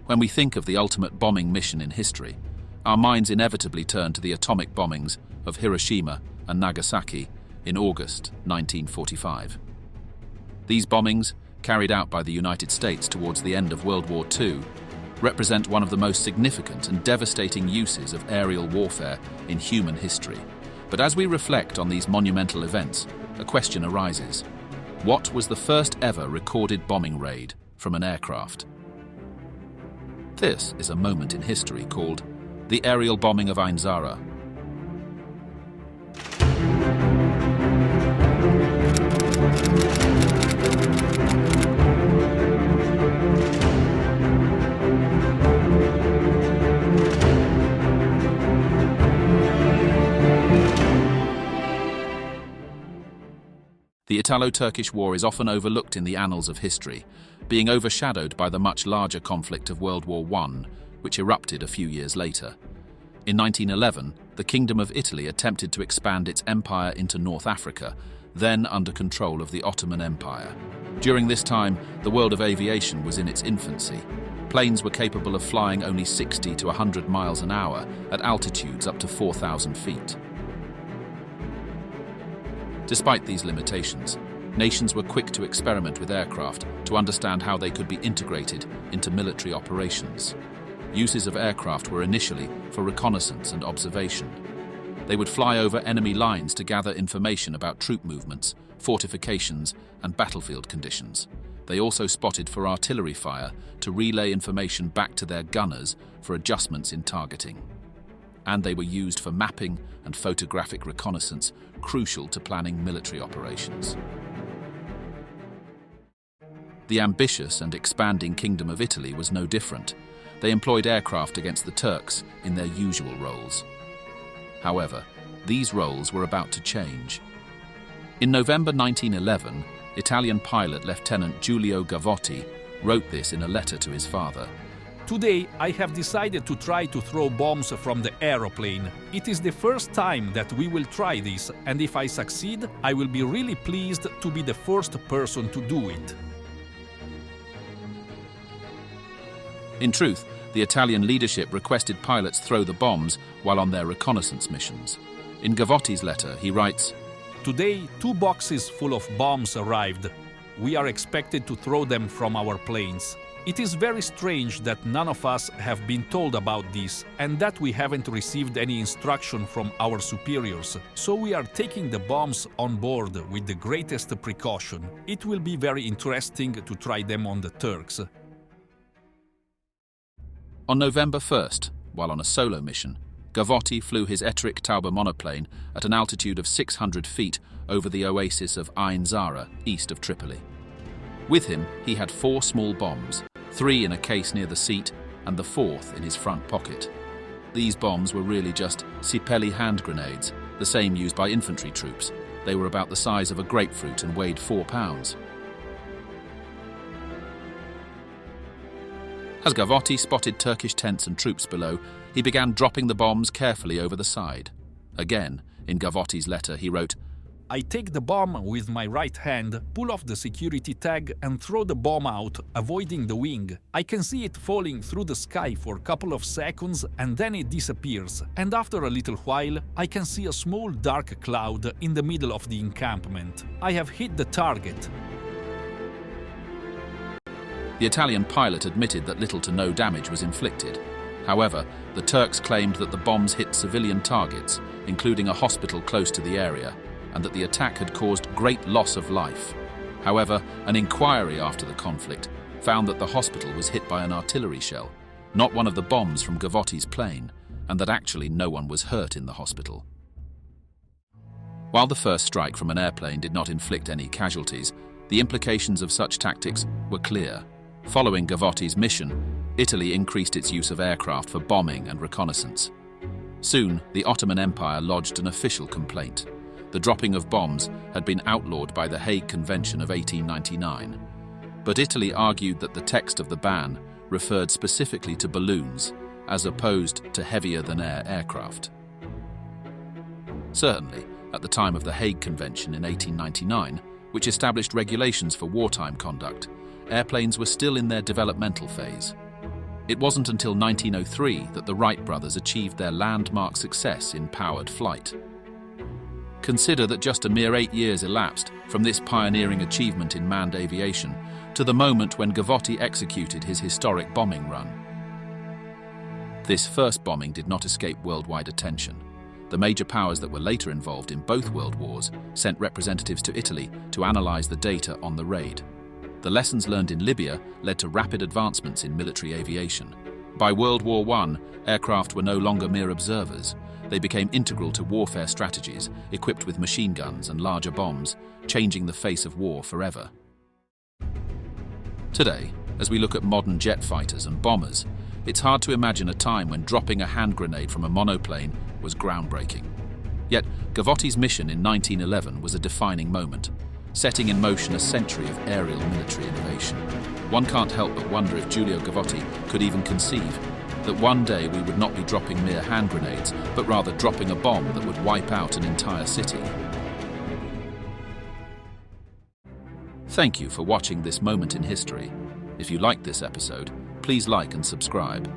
When we think of the ultimate bombing mission in history, our minds inevitably turn to the atomic bombings of Hiroshima and Nagasaki in August 1945. These bombings, carried out by the United States towards the end of World War II, represent one of the most significant and devastating uses of aerial warfare in human history. But as we reflect on these monumental events, a question arises. What was the first ever recorded bombing raid from an aircraft? This is a moment in history called the aerial bombing of Ain Zara. The Italo-Turkish War is often overlooked in the annals of history, being overshadowed by the much larger conflict of World War I, which erupted a few years later. In 1911, the Kingdom of Italy attempted to expand its empire into North Africa, then under control of the Ottoman Empire. During this time, the world of aviation was in its infancy. Planes were capable of flying only 60 to 100 miles an hour at altitudes up to 4,000 feet. Despite these limitations, nations were quick to experiment with aircraft to understand how they could be integrated into military operations. Uses of aircraft were initially for reconnaissance and observation. They would fly over enemy lines to gather information about troop movements, fortifications, and battlefield conditions. They also spotted for artillery fire to relay information back to their gunners for adjustments in targeting. And they were used for mapping and photographic reconnaissance, crucial to planning military operations. The ambitious and expanding Kingdom of Italy was no different. They employed aircraft against the Turks in their usual roles. However, these roles were about to change. In November 1911, Italian pilot Lieutenant Giulio Gavotti wrote this in a letter to his father. Today, I have decided to try to throw bombs from the aeroplane. It is the first time that we will try this, and if I succeed, I will be really pleased to be the first person to do it. In truth, the Italian leadership requested pilots throw the bombs while on their reconnaissance missions. In Gavotti's letter, he writes, "Today, 2 boxes full of bombs arrived. We are expected to throw them from our planes. It is very strange that none of us have been told about this and that we haven't received any instruction from our superiors. So we are taking the bombs on board with the greatest precaution. It will be very interesting to try them on the Turks." On November 1st, while on a solo mission, Gavotti flew his Etrich Taube monoplane at an altitude of 600 feet over the oasis of Ain Zara, east of Tripoli. With him, he had 4 small bombs, 3 in a case near the seat and the 4th in his front pocket. These bombs were really just Sipeli hand grenades, the same used by infantry troops. They were about the size of a grapefruit and weighed 4 pounds. As Gavotti spotted Turkish tents and troops below, he began dropping the bombs carefully over the side. Again, in Gavotti's letter, he wrote, "I take the bomb with my right hand, pull off the security tag and throw the bomb out, avoiding the wing. I can see it falling through the sky for a couple of seconds and then it disappears. And after a little while, I can see a small dark cloud in the middle of the encampment. I have hit the target." The Italian pilot admitted that little to no damage was inflicted. However, the Turks claimed that the bombs hit civilian targets, including a hospital close to the area, and that the attack had caused great loss of life. However, an inquiry after the conflict found that the hospital was hit by an artillery shell, not one of the bombs from Gavotti's plane, and that actually no one was hurt in the hospital. While the first strike from an airplane did not inflict any casualties, the implications of such tactics were clear. Following Gavotti's mission, Italy increased its use of aircraft for bombing and reconnaissance. Soon, the Ottoman Empire lodged an official complaint. The dropping of bombs had been outlawed by the Hague Convention of 1899. But Italy argued that the text of the ban referred specifically to balloons, as opposed to heavier-than-air aircraft. Certainly, at the time of the Hague Convention in 1899, which established regulations for wartime conduct, airplanes were still in their developmental phase. It wasn't until 1903 that the Wright brothers achieved their landmark success in powered flight. Consider that just a mere 8 years elapsed from this pioneering achievement in manned aviation to the moment when Gavotti executed his historic bombing run. This first bombing did not escape worldwide attention. The major powers that were later involved in both world wars sent representatives to Italy to analyze the data on the raid. The lessons learned in Libya led to rapid advancements in military aviation. By World War I, aircraft were no longer mere observers. They became integral to warfare strategies, equipped with machine guns and larger bombs, changing the face of war forever. Today, as we look at modern jet fighters and bombers, it's hard to imagine a time when dropping a hand grenade from a monoplane was groundbreaking. Yet, Gavotti's mission in 1911 was a defining moment, setting in motion a century of aerial military innovation. One can't help but wonder if Giulio Gavotti could even conceive that one day we would not be dropping mere hand grenades, but rather dropping a bomb that would wipe out an entire city. Thank you for watching this moment in history. If you liked this episode, please like and subscribe.